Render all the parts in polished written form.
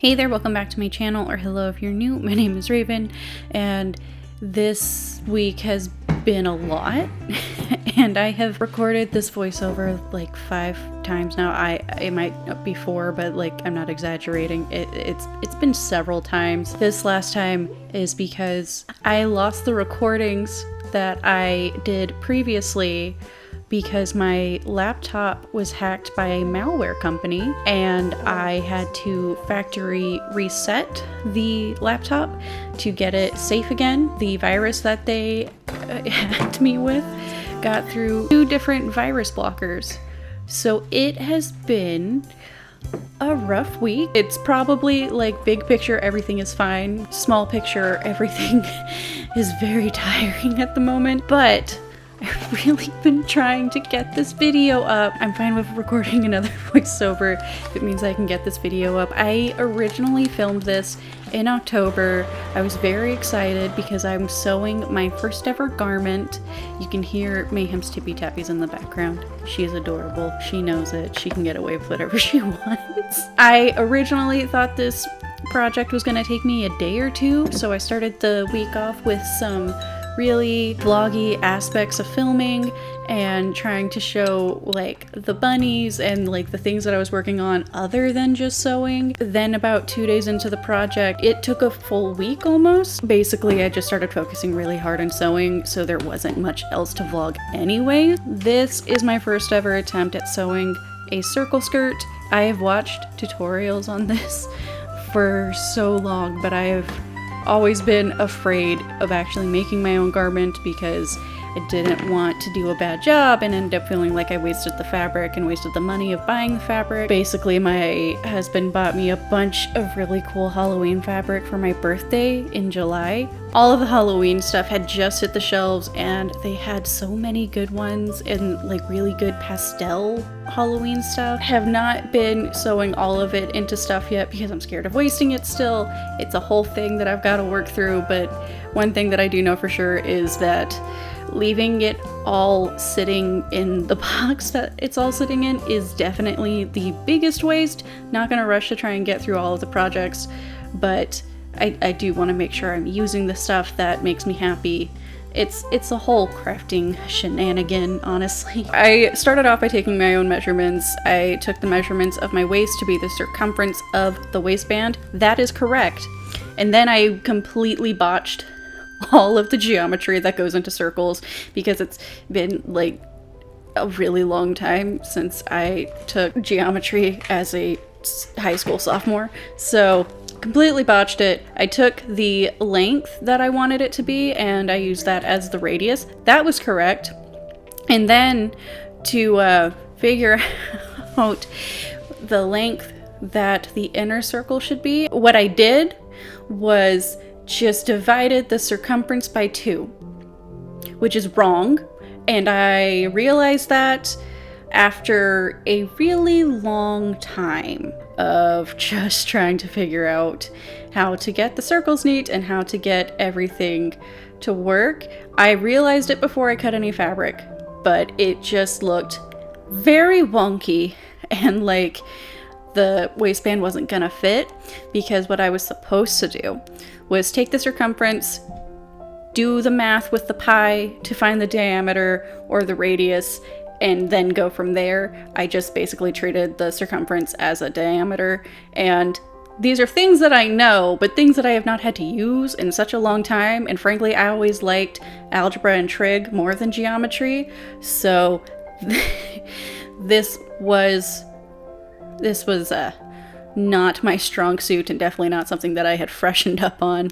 Hey there, welcome back to my channel, or hello if you're new. My name is Raven, and this week has been a lot, and I have recorded this voiceover like 5 times now. It might be 4, but like I'm not exaggerating. It's been several times. This last time is because I lost the recordings that I did previously because my laptop was hacked by a malware company and I had to factory reset the laptop to get it safe again. The virus that they hacked me with got through 2 different virus blockers. So it has been a rough week. It's probably like big picture, everything is fine. Small picture, everything is very tiring at the moment, but I've really been trying to get this video up. I'm fine with recording another voiceover if it means I can get this video up. I originally filmed this in October. I was very excited because I'm sewing my first ever garment. You can hear Mayhem's tippy tappies in the background. She is adorable. She knows it. She can get away with whatever she wants. I originally thought this project was gonna take me a day or 2, so I started the week off with some really vloggy aspects of filming and trying to show like the bunnies and like the things that I was working on other than just sewing. Then about 2 days into the project, it took a full week almost. Basically, I just started focusing really hard on sewing, so there wasn't much else to vlog anyway. This is my first ever attempt at sewing a circle skirt. I have watched tutorials on this for so long, but I have always been afraid of actually making my own garment because I didn't want to do a bad job and end up feeling like I wasted the fabric and wasted the money of buying the fabric. Basically, my husband bought me a bunch of really cool Halloween fabric for my birthday in July. All of the Halloween stuff had just hit the shelves and they had so many good ones and like really good pastel Halloween stuff. Have not been sewing all of it into stuff yet because I'm scared of wasting it still. It's a whole thing that I've got to work through, but one thing that I do know for sure is that leaving it all sitting in the box that it's all sitting in is definitely the biggest waste. Not gonna rush to try and get through all of the projects, but I do want to make sure I'm using the stuff that makes me happy. It's a whole crafting shenanigan, honestly. I started off by taking my own measurements. I took the measurements of my waist to be the circumference of the waistband. That is correct. And then I completely botched all of the geometry that goes into circles because it's been like a really long time since I took geometry as a high school sophomore. So completely botched it. I took the length that I wanted it to be and I used that as the radius. That was correct. And then to figure out the length that the inner circle should be, what I did was just divided the circumference by 2, which is wrong. And I realized that after a really long time of just trying to figure out how to get the circles neat and how to get everything to work. I realized it before I cut any fabric, but it just looked very wonky and like the waistband wasn't gonna fit, because what I was supposed to do was take the circumference, do the math with the pi to find the diameter or the radius, and then go from there. I just basically treated the circumference as a diameter, and these are things that I know, but things that I have not had to use in such a long time, and frankly, I always liked algebra and trig more than geometry, so this was not my strong suit and definitely not something that I had freshened up on.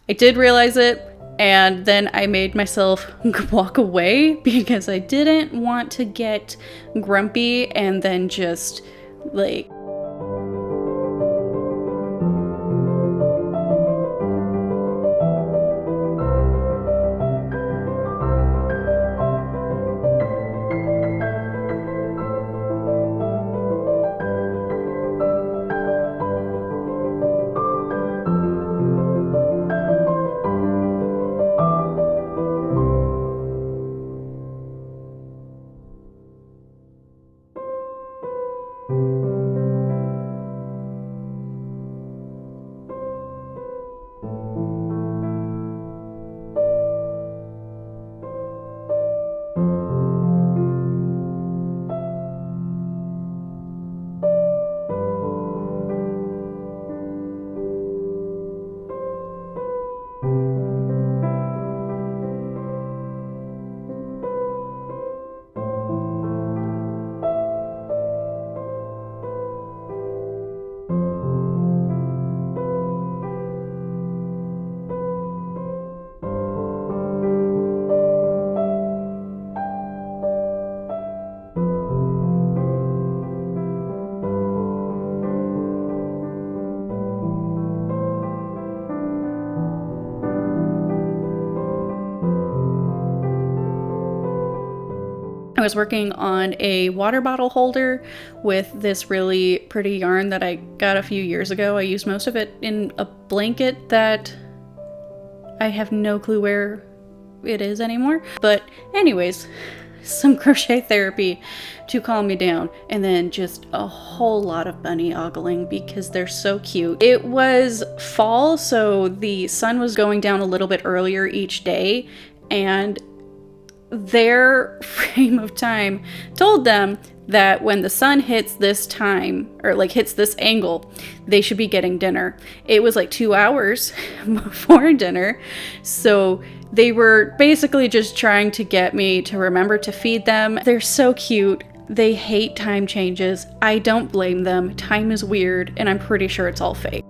I did realize it, and then I made myself walk away because I didn't want to get grumpy and then just like I was working on a water bottle holder with this really pretty yarn that I got a few years ago. I used most of it in a blanket that I have no clue where it is anymore. But anyways, some crochet therapy to calm me down, and then just a whole lot of bunny ogling because they're so cute. It was fall, so the sun was going down a little bit earlier each day, and their frame of time told them that when the sun hits this time, or like hits this angle, they should be getting dinner. It was like 2 hours before dinner, so they were basically just trying to get me to remember to feed them. They're so cute. They hate time changes. I don't blame them. Time is weird, and I'm pretty sure it's all fake.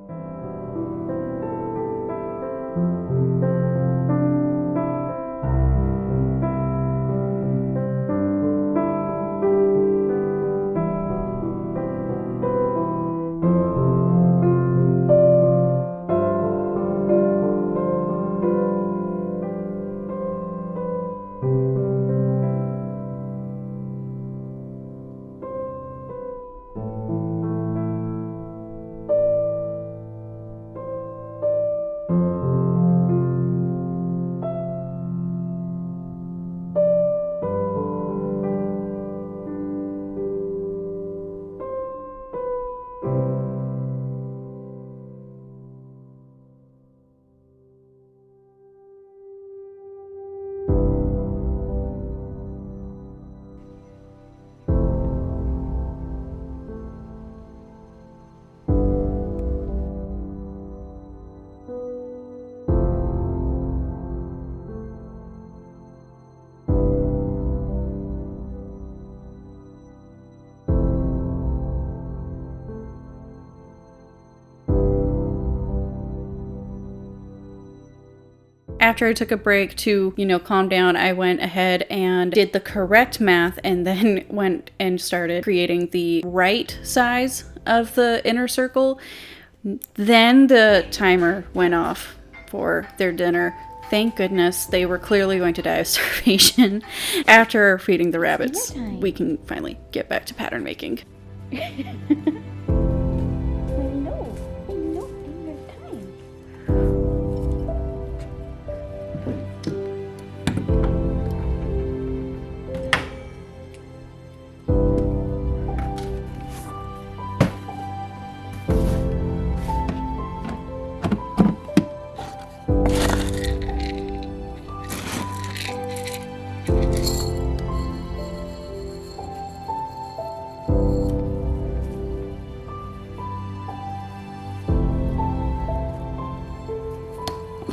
After I took a break to, calm down, I went ahead and did the correct math and then went and started creating the right size of the inner circle. Then the timer went off for their dinner. Thank goodness, they were clearly going to die of starvation. After feeding the rabbits, we can finally get back to pattern making.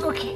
Okay.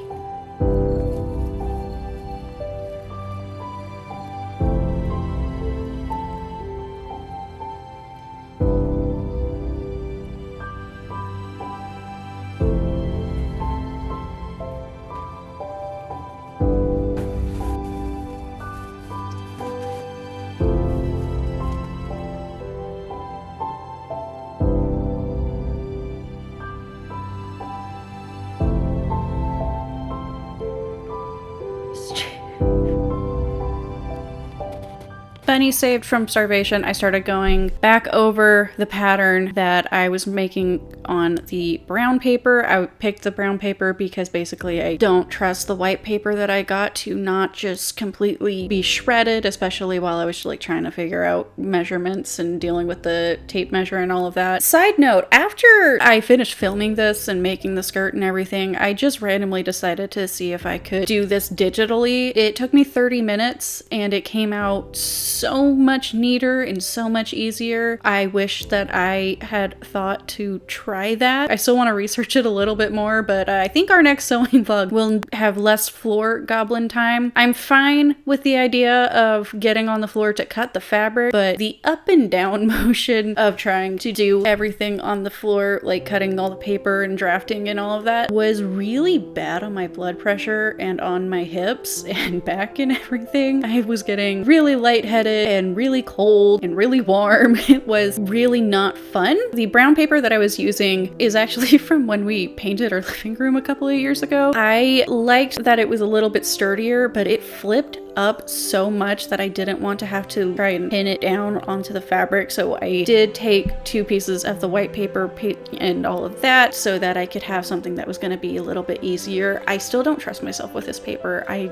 Bunny saved from starvation, I started going back over the pattern that I was making on the brown paper. I picked the brown paper because basically I don't trust the white paper that I got to not just completely be shredded, especially while I was trying to figure out measurements and dealing with the tape measure and all of that. Side note, after I finished filming this and making the skirt and everything, I just randomly decided to see if I could do this digitally. It took me 30 minutes and it came out so much neater and so much easier. I wish that I had thought to try that. I still want to research it a little bit more, but I think our next sewing vlog will have less floor goblin time. I'm fine with the idea of getting on the floor to cut the fabric, but the up and down motion of trying to do everything on the floor, like cutting all the paper and drafting and all of that, was really bad on my blood pressure and on my hips and back and everything. I was getting really lightheaded and really cold and really warm. It was really not fun. The brown paper that I was using is actually from when we painted our living room a couple of years ago. I liked that it was a little bit sturdier, but it flipped up so much that I didn't want to have to try and pin it down onto the fabric. So I did take 2 pieces of the white paper and all of that so that I could have something that was going to be a little bit easier. I still don't trust myself with this paper. I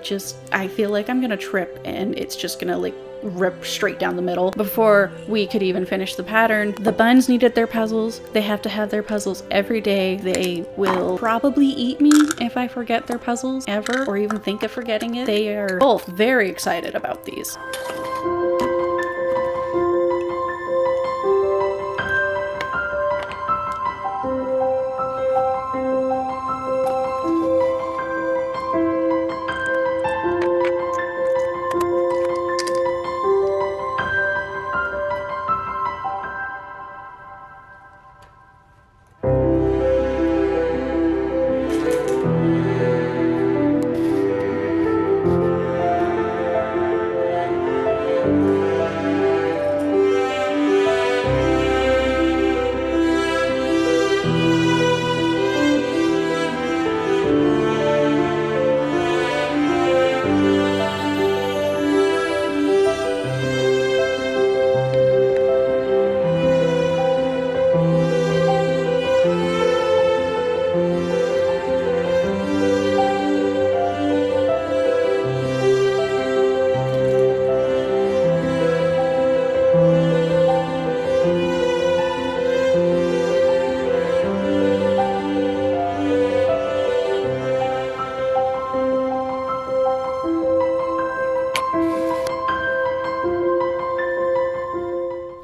feel like I'm gonna trip and it's just gonna like rip straight down the middle before we could even finish the pattern. The buns needed their puzzles. They have to have their puzzles every day. They will probably eat me if I forget their puzzles ever or even think of forgetting it. They are both very excited about these.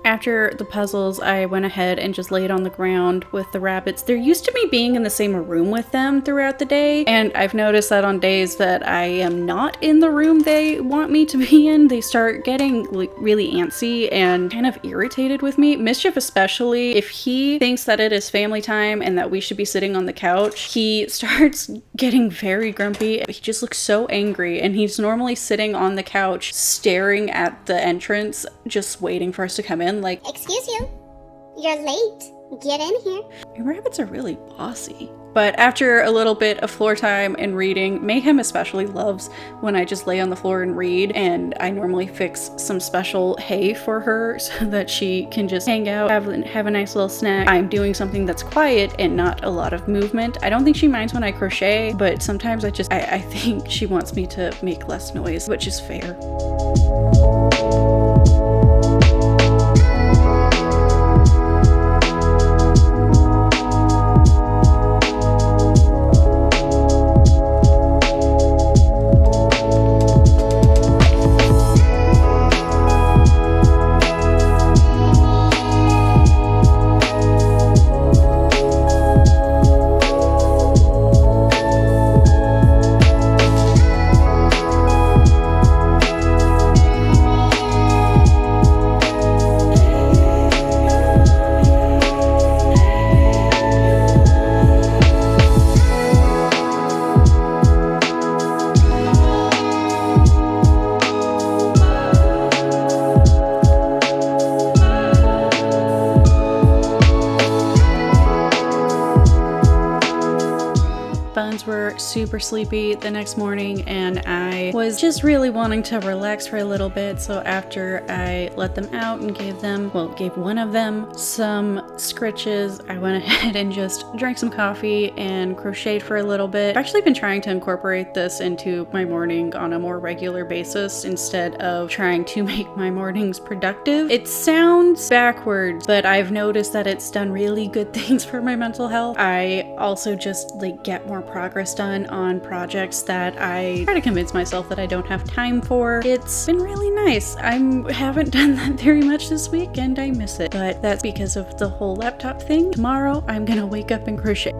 After the puzzles, I went ahead and just laid on the ground with the rabbits. They're used to me being in the same room with them throughout the day, and I've noticed that on days that I am not in the room they want me to be in, they start getting like really antsy and kind of irritated with me. Mischief especially. If he thinks that it is family time and that we should be sitting on the couch, he starts getting very grumpy. He just looks so angry, and he's normally sitting on the couch staring at the entrance, just waiting for us to come in. Like, excuse you, you're late. Get in here. Rabbits are really bossy. But after a little bit of floor time and reading, Mayhem especially loves when I just lay on the floor and read, and I normally fix some special hay for her so that she can just hang out, have a nice little snack. I'm doing something that's quiet and not a lot of movement. I don't think she minds when I crochet, but sometimes I think she wants me to make less noise, which is fair. Buns were super sleepy the next morning, and I was just really wanting to relax for a little bit. So after I let them out and gave one of them some scritches, I went ahead and just drank some coffee and crocheted for a little bit. I've actually been trying to incorporate this into my morning on a more regular basis instead of trying to make my mornings productive. It sounds backwards, but I've noticed that it's done really good things for my mental health. I also just like get more progress done on projects that I try to convince myself that I don't have time for. It's been really nice. I haven't done that very much this week and I miss it, but that's because of the whole laptop thing. Tomorrow I'm gonna wake up and crochet.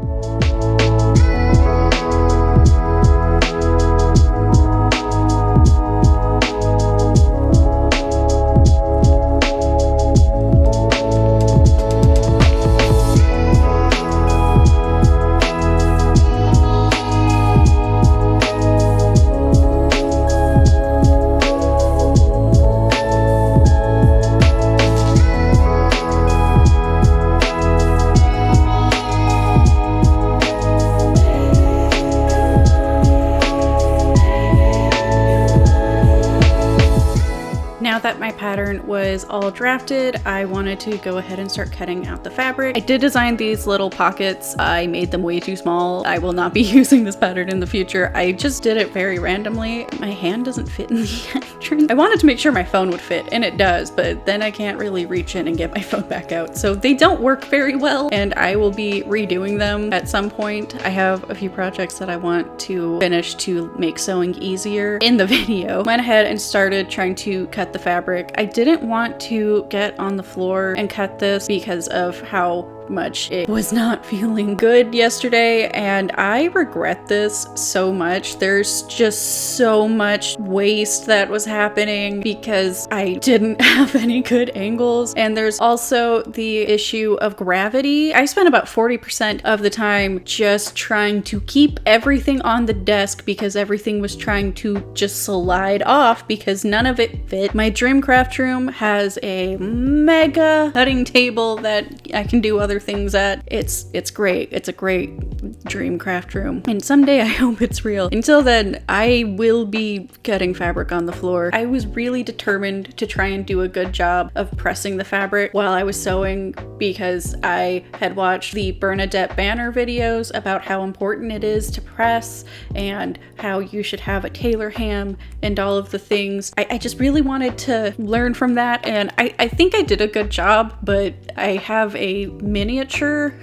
pattern was all drafted, I wanted to go ahead and start cutting out the fabric. I did design these little pockets. I made them way too small. I will not be using this pattern in the future. I just did it very randomly. My hand doesn't fit in the entrance. I wanted to make sure my phone would fit, and it does, but then I can't really reach in and get my phone back out. So they don't work very well, and I will be redoing them at some point. I have a few projects that I want to finish to make sewing easier. In the video, went ahead and started trying to cut the fabric. I didn't want to get on the floor and cut this because of how much it was not feeling good yesterday, and I regret this so much. There's just so much waste that was happening because I didn't have any good angles, and there's also the issue of gravity. I spent about 40% of the time just trying to keep everything on the desk because everything was trying to just slide off because none of it fit. My Dreamcraft room has a mega cutting table that I can do other things at. It's great. It's a great Dreamcraft room, and someday I hope it's real. Until then, I will be cutting fabric on the floor. I was really determined to try and do a good job of pressing the fabric while I was sewing because I had watched the Bernadette Banner videos about how important it is to press and how you should have a tailor ham and all of the things. I just really wanted to learn from that, and I think I did a good job, but I have a miniature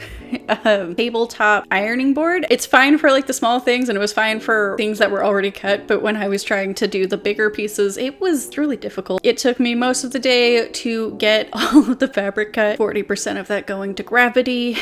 tabletop ironing board. It's fine for like the small things, and it was fine for things that were already cut, but when I was trying to do the bigger pieces, it was really difficult. It took me most of the day to get all of the fabric cut, 40% of that going to gravity.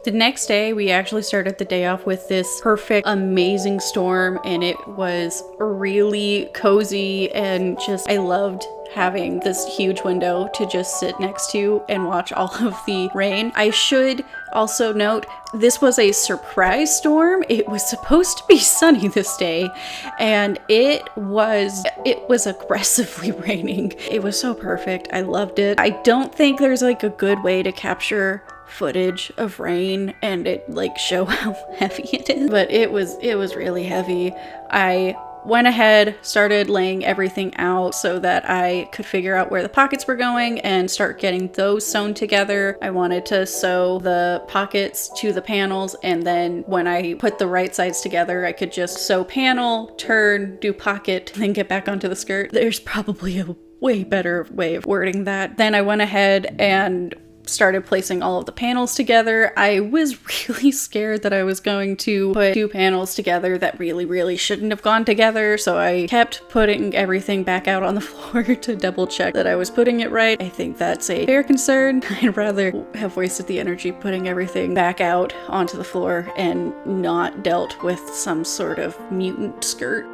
The next day, we actually started the day off with this perfect, amazing storm, and it was really cozy, and just, I loved having this huge window to just sit next to and watch all of the rain. I should also note, this was a surprise storm. It was supposed to be sunny this day, and it was aggressively raining. It was so perfect. I loved it. I don't think there's like a good way to capture footage of rain and it like show how heavy it is, but it was really heavy. I went ahead, started laying everything out so that I could figure out where the pockets were going and start getting those sewn together. I wanted to sew the pockets to the panels, and then when I put the right sides together, I could just sew panel, turn, do pocket, then get back onto the skirt. There's probably a way better way of wording that. Then I went ahead and started placing all of the panels together. I was really scared that I was going to put two panels together that really shouldn't have gone together, so I kept putting everything back out on the floor to double check that I was putting it right. I think that's a fair concern. I'd rather have wasted the energy putting everything back out onto the floor and not dealt with some sort of mutant skirt.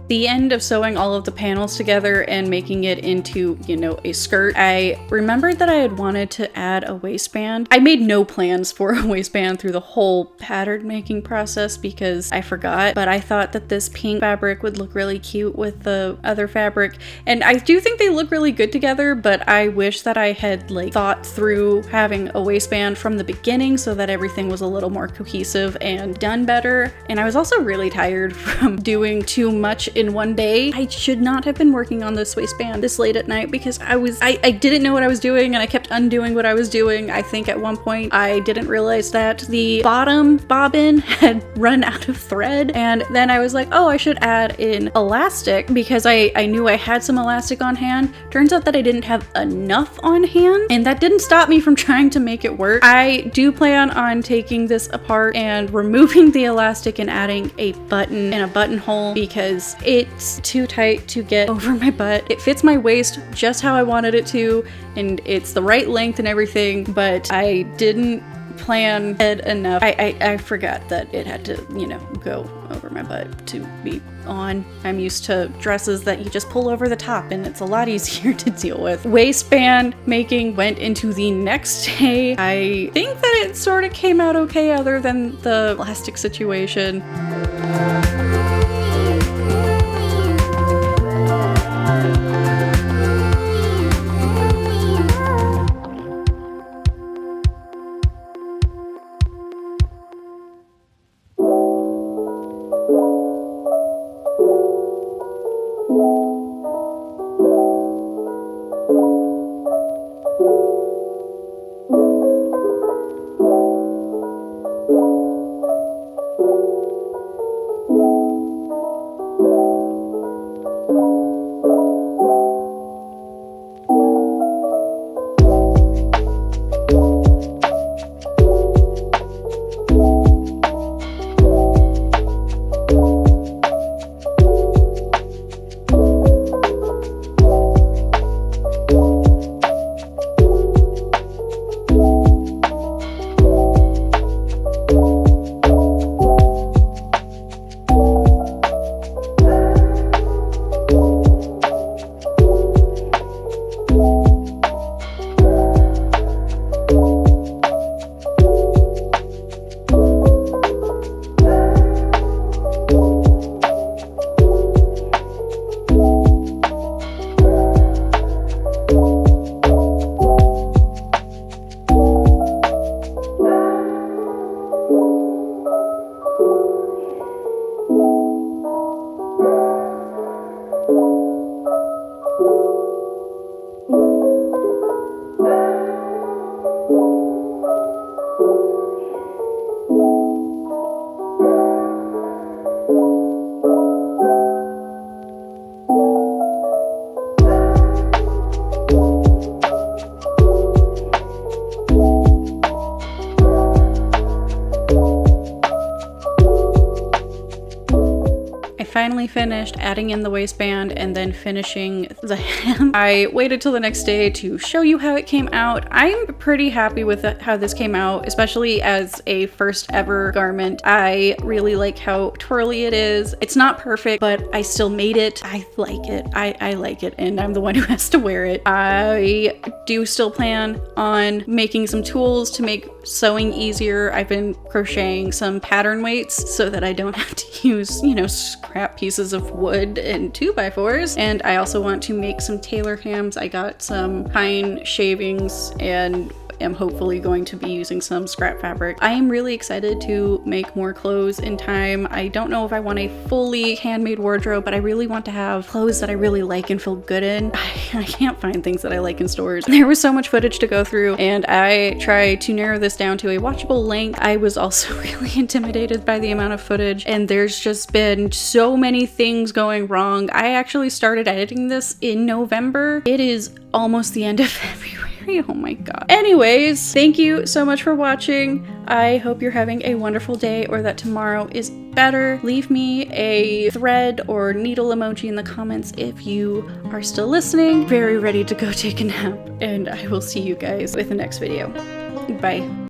The end of sewing all of the panels together and making it into, a skirt, I remembered that I had wanted to add a waistband. I made no plans for a waistband through the whole pattern making process because I forgot, but I thought that this pink fabric would look really cute with the other fabric, and I do think they look really good together, but I wish that I had thought through having a waistband from the beginning so that everything was a little more cohesive and done better. And I was also really tired from doing too much in one day. I should not have been working on this waistband this late at night because I didn't know what I was doing and I kept undoing what I was doing. I think at one point I didn't realize that the bottom bobbin had run out of thread, and then I was like, oh, I should add in elastic because I knew I had some elastic on hand. Turns out that I didn't have enough on hand, and that didn't stop me from trying to make it work. I do plan on taking this apart and removing the elastic and adding a button and a buttonhole because it's too tight to get over my butt. It fits my waist just how I wanted it to, and it's the right length and everything, but I didn't plan it enough. I forgot that it had to, go over my butt to be on. I'm used to dresses that you just pull over the top and it's a lot easier to deal with. Waistband making went into the next day. I think that it sort of came out okay other than the elastic situation. finally finished adding in the waistband and then finishing the hem. I waited till the next day to show you how it came out. I'm pretty happy with how this came out, especially as a first ever garment. I really like how twirly it is. It's not perfect, but I still made it. I like it. I like it, and I'm the one who has to wear it. I do still plan on making some tools to make sewing easier. I've been crocheting some pattern weights so that I don't have to use, you know, scrap pieces of wood and 2x4s. And I also want to make some tailor hams. I got some pine shavings and am hopefully going to be using some scrap fabric. I am really excited to make more clothes in time. I don't know if I want a fully handmade wardrobe, but I really want to have clothes that I really like and feel good in. I can't find things that I like in stores. There was so much footage to go through, and I tried to narrow this down to a watchable length. I was also really intimidated by the amount of footage, and there's just been so many things going wrong. I actually started editing this in November. It is almost the end of February. Oh my god. Anyways, thank you so much for watching. I hope you're having a wonderful day, or that tomorrow is better. Leave me a thread or needle emoji in the comments if you are still listening. Very ready to go take a nap, and I will see you guys with the next video. Bye.